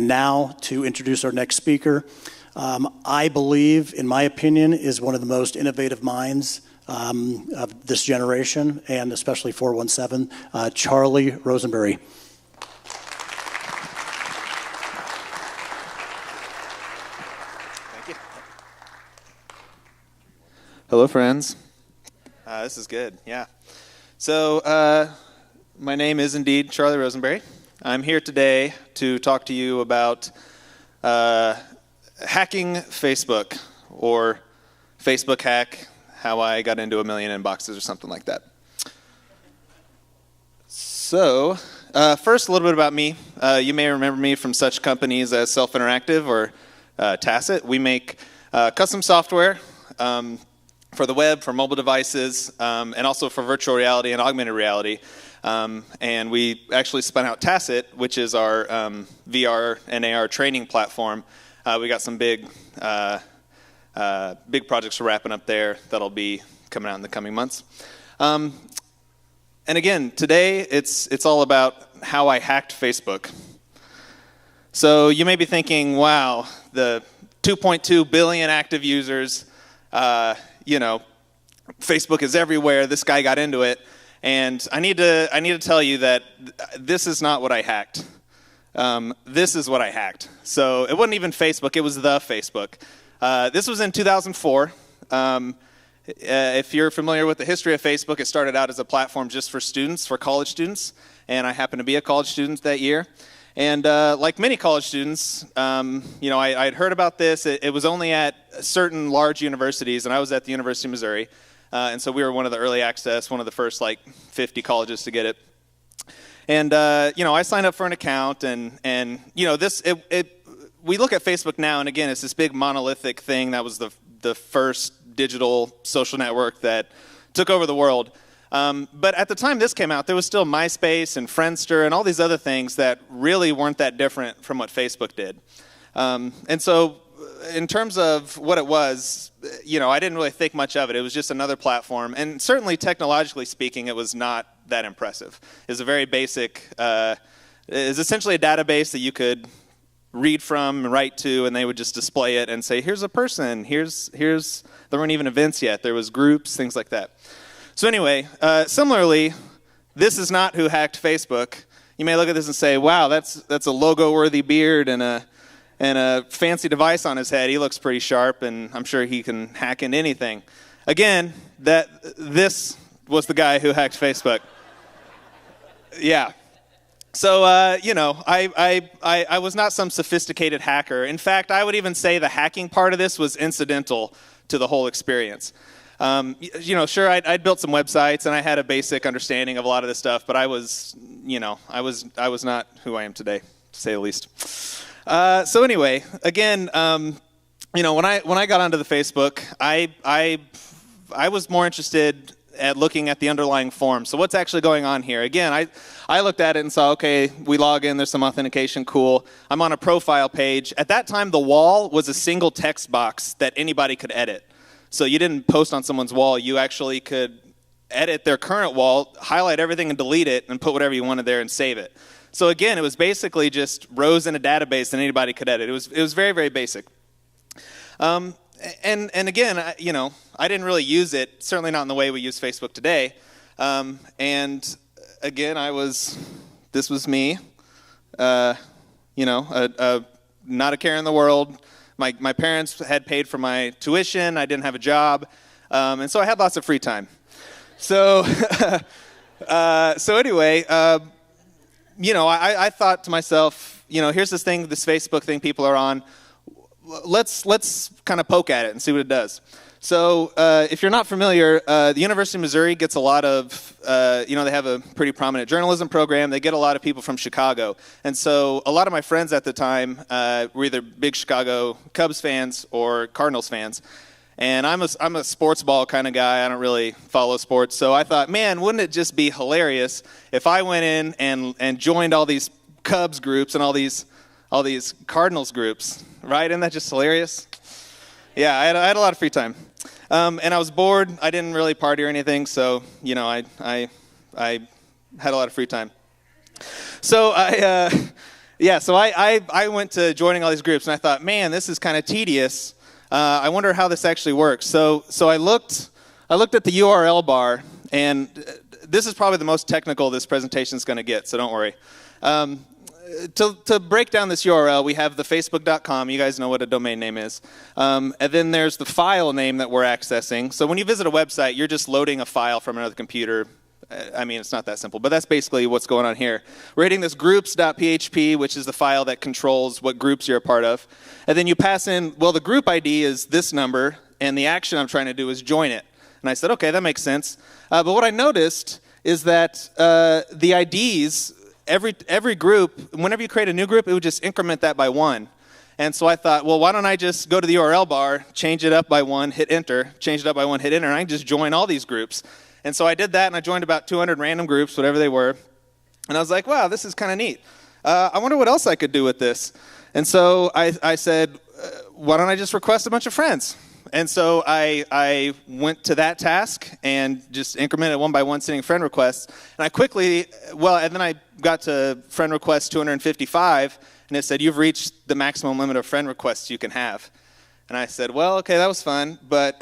Now, to introduce our next speaker, I believe, in my opinion, is one of the most innovative minds of this generation, and especially 417, Charlie Rosenbury. Thank you. Hello, friends. This is good, yeah. So, my name is indeed Charlie Rosenbury. I'm here today to talk to you about hacking Facebook, or Facebook hack, how I got into 1 million inboxes or something like that. So, first a little bit about me. You may remember me from such companies as Self Interactive or Tacit. We make custom software for the web, for mobile devices, and also for virtual reality and augmented reality. And we actually spun out Tacit, which is our VR and AR training platform. We got some big projects we're wrapping up there that'll be coming out in the coming months. And again, today it's all about how I hacked Facebook. So you may be thinking, wow, the 2.2 billion active users, Facebook is everywhere. This guy got into it. And I need to tell you that this is not what I hacked. This is what I hacked. So it wasn't even Facebook, it was the Facebook. This was in 2004. If you're familiar with the history of Facebook, it started out as a platform just for students, for college students. And I happened to be a college student that year. And like many college students, I'd heard about this. It was only at certain large universities, and I was at the University of Missouri. And so we were one of the early access, one of the first 50 colleges to get it. And I signed up for an account, and we look at Facebook now, and again, it's this big monolithic thing that was the first digital social network that took over the world. But at the time this came out, there was still MySpace and Friendster and all these other things that really weren't that different from what Facebook did. And so in terms of what it was, I didn't really think much of it. It was just another platform. And certainly technologically speaking, it was not that impressive. It was a very basic, it was essentially a database that you could read from and write to, and they would just display it and say, here's a person, here's there weren't even events yet. There was groups, things like that. So anyway, similarly, this is not who hacked Facebook. You may look at this and say, wow, that's a logo-worthy beard and a fancy device on his head. He looks pretty sharp, and I'm sure he can hack into anything. Again, this was the guy who hacked Facebook. Yeah. So, I was not some sophisticated hacker. In fact, I would even say the hacking part of this was incidental to the whole experience. Sure, I'd built some websites, and I had a basic understanding of a lot of this stuff, but I was not who I am today, to say the least. So anyway, again, when I got onto the Facebook, I was more interested at looking at the underlying form. So what's actually going on here? Again, I looked at it and saw, okay, we log in, there's some authentication, cool. I'm on a profile page. At that time, the wall was a single text box that anybody could edit. So you didn't post on someone's wall. You actually could edit their current wall, highlight everything and delete it, and put whatever you wanted there and save it. So again, it was basically just rows in a database that anybody could edit. It was very, very basic. And again, I didn't really use it, certainly not in the way we use Facebook today. And again, this was me, not a care in the world. My parents had paid for my tuition. I didn't have a job. And so I had lots of free time. So, anyway, I thought to myself, here's this Facebook thing people are on. Let's kind of poke at it and see what it does. So if you're not familiar, the University of Missouri gets a lot of, they have a pretty prominent journalism program. They get a lot of people from Chicago. And so a lot of my friends at the time were either big Chicago Cubs fans or Cardinals fans. And I'm a sports ball kind of guy. I don't really follow sports. So I thought, man, wouldn't it just be hilarious if I went in and joined all these Cubs groups and all these Cardinals groups, right? Isn't that just hilarious? Yeah, I had a lot of free time. And I was bored. I didn't really party or anything, so, I had a lot of free time. So I Yeah, so I went to joining all these groups, and I thought, man, this is kind of tedious. I wonder how this actually works. So I looked at the URL bar, and this is probably the most technical this presentation is going to get, so don't worry. To break down this URL, we have the facebook.com. You guys know what a domain name is. And then there's the file name that we're accessing. So when you visit a website, you're just loading a file from another computer. I mean, it's not that simple, but that's basically what's going on here. We're hitting this groups.php, which is the file that controls what groups you're a part of. And then you pass in, well, the group ID is this number, and the action I'm trying to do is join it. And I said, okay, that makes sense. But what I noticed is that the IDs, every group, whenever you create a new group, it would just increment that by 1. And so I thought, well, why don't I just go to the URL bar, change it up by 1, hit enter, change it up by 1, hit enter, and I can just join all these groups. And so I did that, and I joined about 200 random groups, whatever they were. And I was like, wow, this is kind of neat. I wonder what else I could do with this. And so I said, why don't I just request a bunch of friends? And so I went to that task and just incremented 1 by 1 sending friend requests. And I quickly, and then I got to friend request 255, and it said, you've reached the maximum limit of friend requests you can have. And I said, well, okay, that was fun, but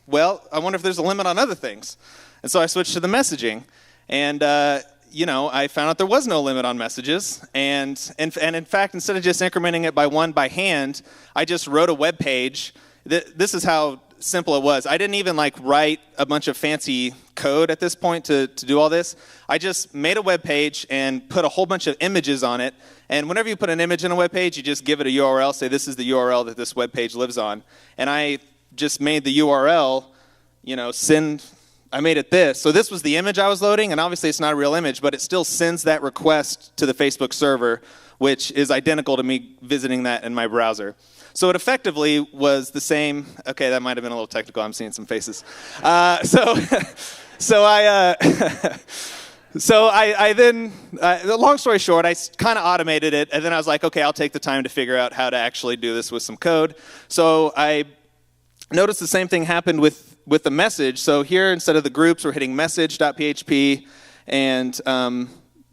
well, I wonder if there's a limit on other things. And so I switched to the messaging. And, I found out there was no limit on messages. And in fact, instead of just incrementing it by 1 by hand, I just wrote a web page. This is how simple it was. I didn't even write a bunch of fancy code at this point to do all this. I just made a web page and put a whole bunch of images on it. And whenever you put an image in a web page, you just give it a URL, say this is the URL that this web page lives on. And I just made the URL, I made it this. So this was the image I was loading, and obviously it's not a real image, but it still sends that request to the Facebook server, which is identical to me visiting that in my browser. So it effectively was the same. Okay, that might have been a little technical. I'm seeing some faces. Long story short, I kind of automated it, and then I was like, okay, I'll take the time to figure out how to actually do this with some code. So I noticed the same thing happened with the message. So here, instead of the groups, we're hitting message.php, and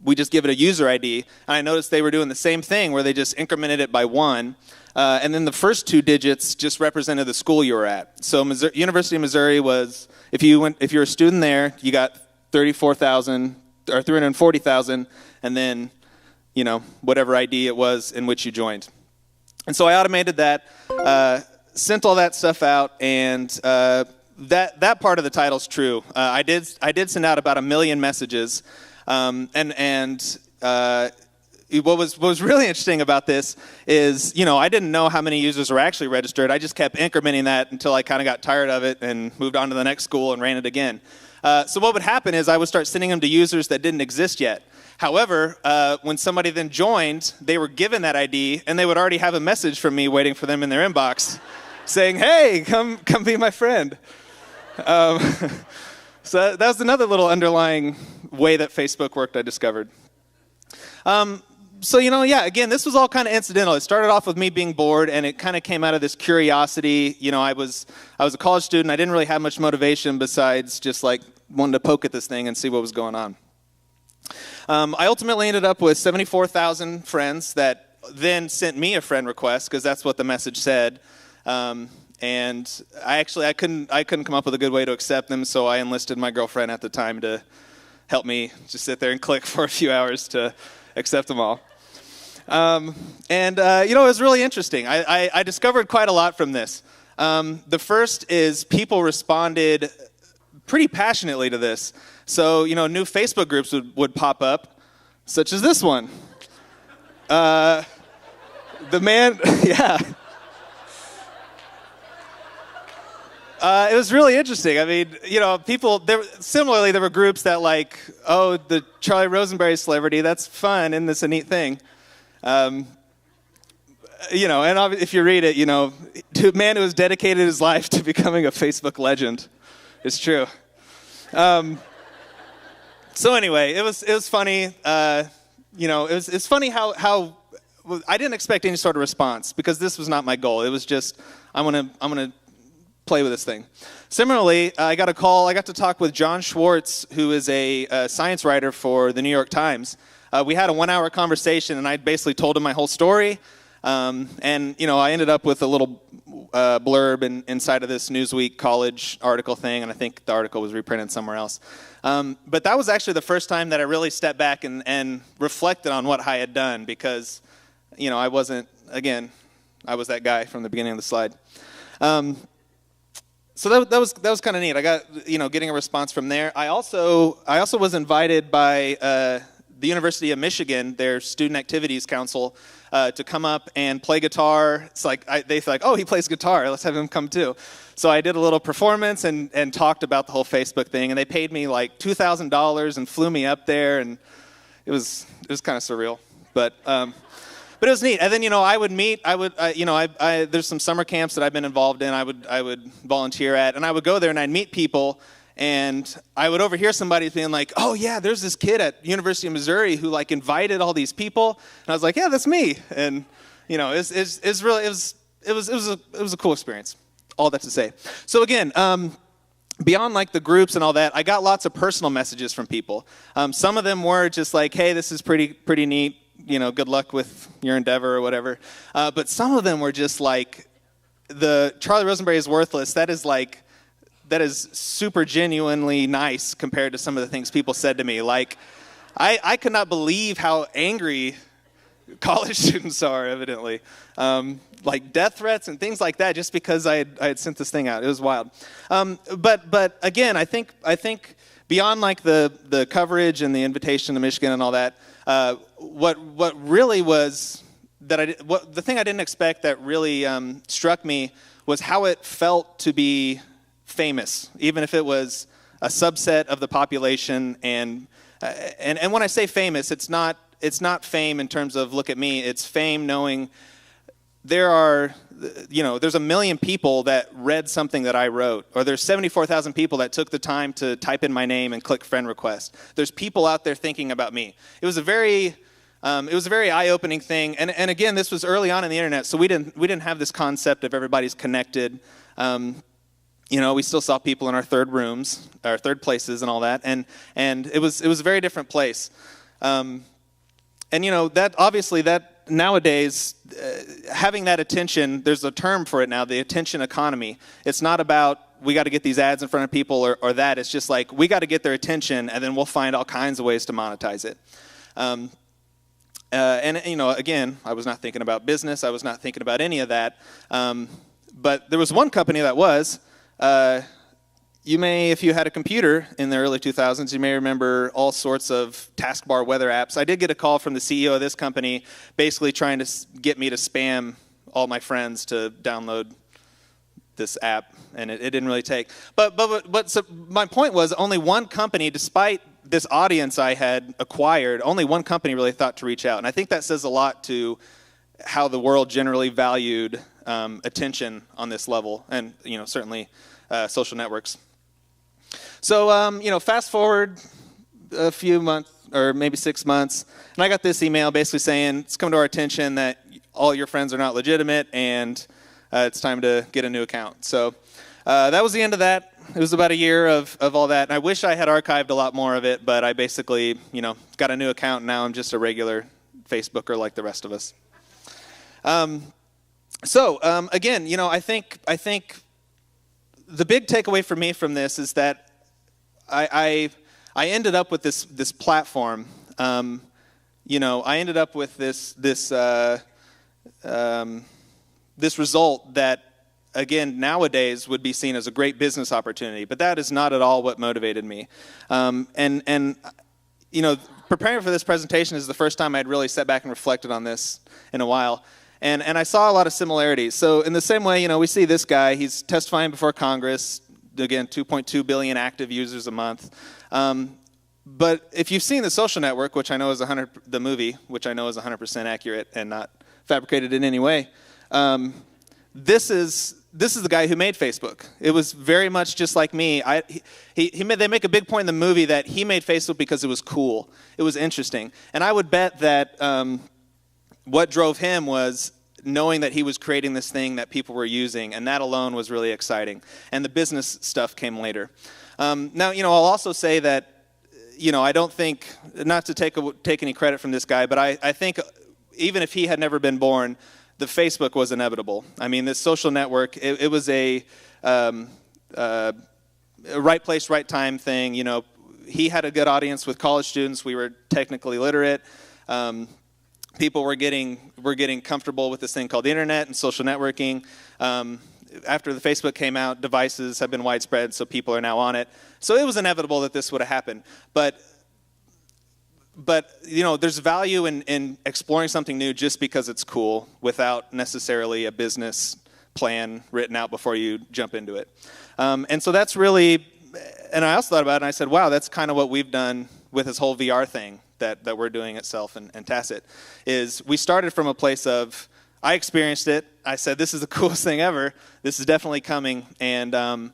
we just give it a user ID. And I noticed they were doing the same thing, where they just incremented it by 1. And then the first 2 digits just represented the school you were at. So University of Missouri was, if you're a student there, you got 34,000 or 340,000, and then whatever ID it was in which you joined. And so I automated that, sent all that stuff out, and that part of the title's true. I did send out about 1 million messages, what was really interesting about this is, I didn't know how many users were actually registered. I just kept incrementing that until I kind of got tired of it and moved on to the next school and ran it again. So what would happen is I would start sending them to users that didn't exist yet. However, when somebody then joined, they were given that ID, and they would already have a message from me waiting for them in their inbox saying, hey, come be my friend. So that was another little underlying way that Facebook worked, I discovered. Again, this was all kind of incidental. It started off with me being bored, and it kind of came out of this curiosity. I was a college student. I didn't really have much motivation besides just wanting to poke at this thing and see what was going on. I ultimately ended up with 74,000 friends that then sent me a friend request, because that's what the message said. And I couldn't come up with a good way to accept them, so I enlisted my girlfriend at the time to help me just sit there and click for a few hours to accept them all. It was really interesting. I discovered quite a lot from this. The first is people responded pretty passionately to this. So, new Facebook groups would pop up, such as this one. Yeah. It was really interesting. I mean, people, similarly, there were groups that the Charlie Rosenbury celebrity, that's fun, and that's a neat thing. And if you read it, to a man who has dedicated his life to becoming a Facebook legend. It's true. So anyway, it was funny. It's funny how I didn't expect any sort of response, because this was not my goal. It was just, I'm gonna play with this thing. Similarly, I got to talk with John Schwartz, who is a science writer for the New York Times. We had a 1-hour conversation, and I basically told him my whole story. And, I ended up with a little blurb inside of this Newsweek college article thing, and I think the article was reprinted somewhere else. But that was actually the first time that I really stepped back and reflected on what I had done, because, I wasn't, again, I was that guy from the beginning of the slide. So that was kind of neat. I got, getting a response from there. I also was invited by the University of Michigan, their Student Activities Council, to come up and play guitar. It's like they thought, oh, he plays guitar, let's have him come too. So I did a little performance and talked about the whole Facebook thing, and they paid me like $2,000 and flew me up there, and it was kind of surreal, but it was neat. And then there's some summer camps that I've been involved in. I would volunteer at, and I would go there and I'd meet people. And I would overhear somebody being like, "Oh yeah, there's this kid at University of Missouri who like invited all these people," and I was like, "Yeah, that's me." And it was a cool experience. All that to say. So again, beyond like the groups and all that, I got lots of personal messages from people. Some of them were just like, "Hey, this is pretty neat. Good luck with your endeavor," or whatever. But some of them were just like, "The Charlie Rosenbury is worthless." That is super genuinely nice compared to some of the things people said to me. Like, I could not believe how angry college students are, evidently. Like death threats and things like that, just because I had sent this thing out. It was wild. But again, I think beyond like the coverage and the invitation to Michigan and all that, what really was the thing I didn't expect that really struck me was how it felt to be famous, even if it was a subset of the population. And when I say famous, it's not fame in terms of look at me. It's fame knowing there's 1 million people that read something that I wrote, or there's 74,000 people that took the time to type in my name and click friend request. There's people out there thinking about me. It was a very eye-opening thing. And again, this was early on in the internet, so we didn't have this concept of everybody's connected. We still saw people in our third rooms, our third places, and all that, and it was a very different place. That obviously that nowadays having that attention, there's a term for it now, the attention economy. It's not about we got to get these ads in front of people or that. It's just like we got to get their attention, and then we'll find all kinds of ways to monetize it. Again, I was not thinking about business. I was not thinking about any of that. But there was one company that was. You may, if you had a computer in the early 2000s, you may remember all sorts of taskbar weather apps. I did get a call from the CEO of this company basically trying to get me to spam all my friends to download this app, and it didn't really take. But so my point was only one company, despite this audience I had acquired, only one company really thought to reach out. And I think that says a lot to how the world generally valued attention on this level, and certainly social networks. So fast forward a few months, or maybe 6 months, and I got this email basically saying it's come to our attention that all your friends are not legitimate, and it's time to get a new account. So that was the end of that. It was about a year of all that, and I wish I had archived a lot more of it, but I basically got a new account, and now I'm just a regular Facebooker like the rest of us. Again, I think the big takeaway for me from this is that I ended up with this platform. I ended up with this result that, again, nowadays would be seen as a great business opportunity, but that is not at all what motivated me. Preparing for this presentation is the first time I'd really sat back and reflected on this in a while. And I saw a lot of similarities. So in the same way, we see this guy, he's testifying before Congress, again, 2.2 billion active users a month. But if you've seen The Social Network, which I know is the movie, which I know is 100% accurate and not fabricated in any way, this is the guy who made Facebook. It was very much just like me. They make a big point in the movie that he made Facebook because it was cool. It was interesting. And I would bet that what drove him was knowing that he was creating this thing that people were using, and that alone was really exciting. And the business stuff came later. Now, I'll also say that, I don't think, not to take any credit from this guy, but I think even if he had never been born, the Facebook was inevitable. I mean, this social network, it was a right place, right time thing. He had a good audience with college students. We were technically literate. People were getting comfortable with this thing called the internet and social networking. After the Facebook came out, devices have been widespread, so people are now on it. So it was inevitable that this would have happened. But there's value in exploring something new just because it's cool without necessarily a business plan written out before you jump into it. And so that's really, and I also thought about it and I said, wow, that's kind of what we've done with this whole VR thing that we're doing at Self and Tacit, is we started from a place of, I experienced it. I said, this is the coolest thing ever. This is definitely coming. And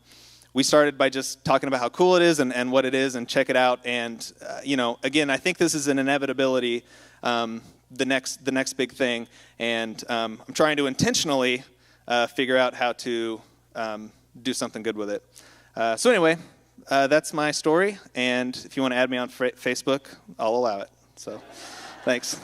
we started by just talking about how cool it is and what it is and check it out. And, again, I think this is an inevitability, the next big thing. And I'm trying to intentionally figure out how to do something good with it. So anyway, that's my story. And if you want to add me on Facebook, I'll allow it. So thanks.